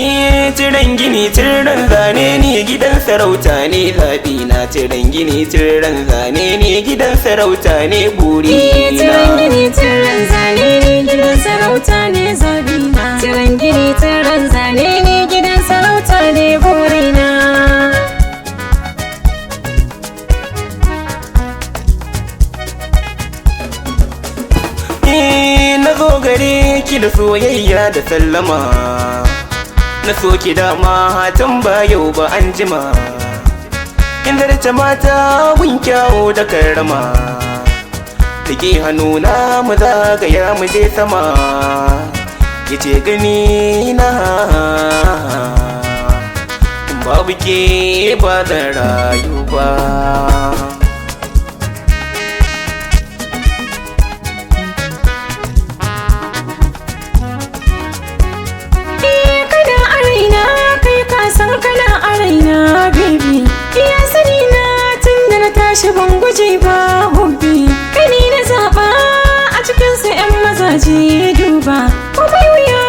Tiran gini tiran zane ne gidan sarauta ne zaɓi na. Tiran gini tiran zane ne gidan sarauta ne buri na. Tiran gini tiran zane ne gidan sarauta ne zaɓi na. Tiran gini tiran zane ne gidan sarauta ne buri na. Na zo gare ki da soyayya da sallama, na so ki dama tun ba yau ba an jima. In zarce mata gun kyawo da karrama, rike hannuna mu zagaya mu je sama. Yace gani na in babu ke ba zan rayu ba. San kana a raina baby, iya sani na tun da na tashi ban guje ba hubbi. Kani na zaɓa a cikin su 'yan mazaje duba, ko bai wuya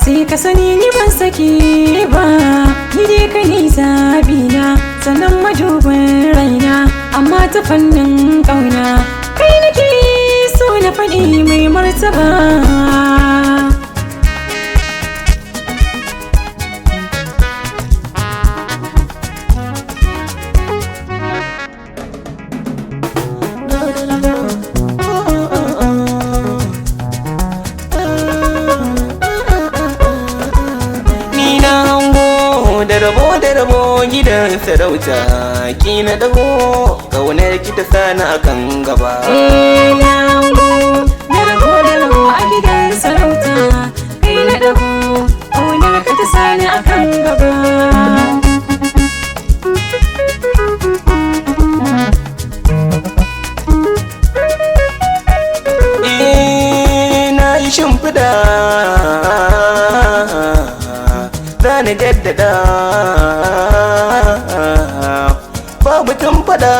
sai ka sani ni ban sake ba. Ni dai kai zaɓi na sannan madubin raina, amma ta fannin ƙauna kai nake so na faɗi mai martaba. Da rabo gidan sarauta ki na dago, kaunar ki ta sani akan gaba. Na hango da rabo a gidan sarauta, kai na dago kaunar ka ta sani akan gaba. Na yi shimfiɗa na jaddada, babu tun fada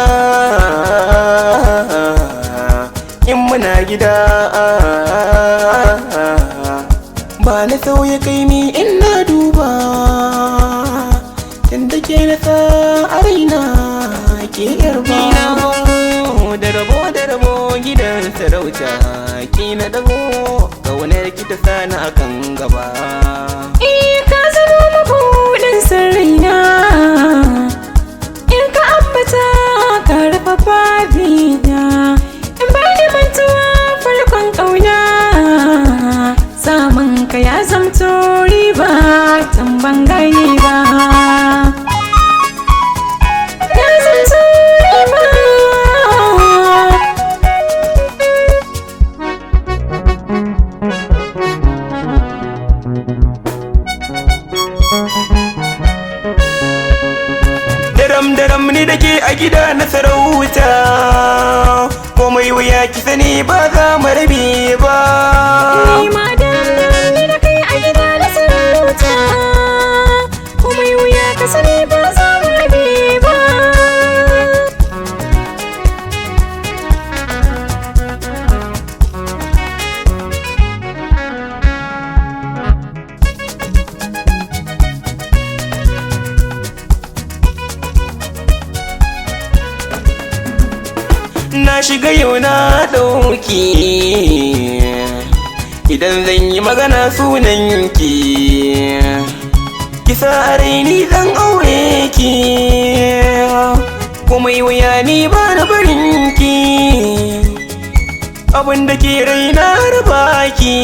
in muna gida. Ba na sauya kaimi in na duba, tunda ke na sa a raina ke yarba. Da rabo gidan sarauta ki na dago, kaunar ki ta sani akan gaba. Sirrina in ka ambata ka rufe babina, in ba ni mantuwa farkon ƙauna, samun ka ya zamto riba tun ban gani ba. Ya zamto riba. Daram ni da ke a gida na sarauta, komai wuya ki sani ba za mu rabe ba. Ni ma daram ni da kai a gida na sarauta, komai wuya ka sani ba za mu rabe ba. Na shiga yau na ɗauki, idan zan yi magana sunan ki, kisa a raini zan aure ki, kuma yi wuya ni ba na barin ki, abin da ke raina raba ki.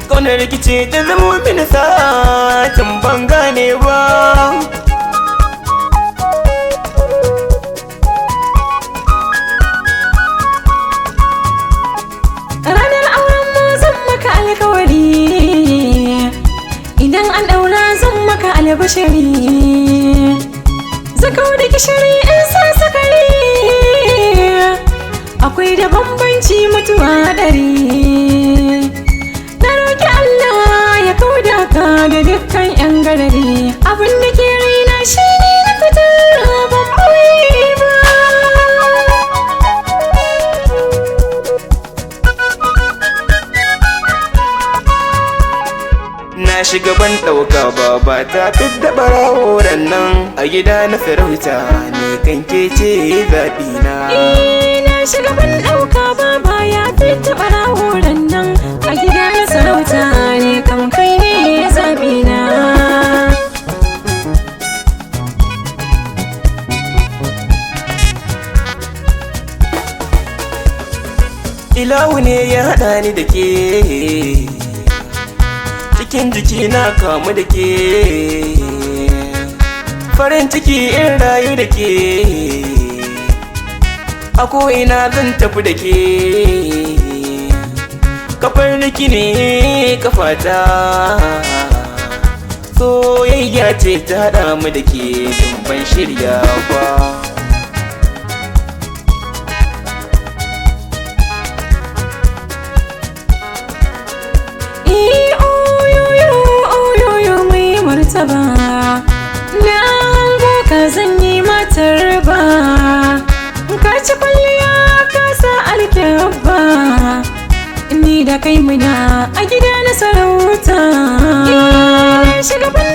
Ƙaunar ki ce ta zama mini satin ban gane ba. Idan an ɗaura zan maka albashari, zakau da gishiri in sa sakari, akwai da bambanci mutuwa ɗari. Na roƙi Allah ya kauda ka da dukkan 'yan garari, abin da ke raina shi ne na fitar ban ɓoye ba. shiga ban ɗauka ba ta fidda ɓarawo nan a gida na sarauta ne kan kece zaɓina. Na shiga ban ɗauka ba ya fidda ɓarawo nan a gida na sarauta ne kan kai ne zaɓina. Ilahu ne ya haɗa ni da ke, cikin jiki na kamu da ke, farin ciki in rayu da ke, a ko'ina zan tafi da ke, kafar niki ne kafata, soyayya ce ta haɗa mu da ke tun ban shirya ba. Na hango ka zan yi matar ba, ka ci kwalliya ka sa alkyabba, ni da kai muna a gida na sarauta. Shiga ban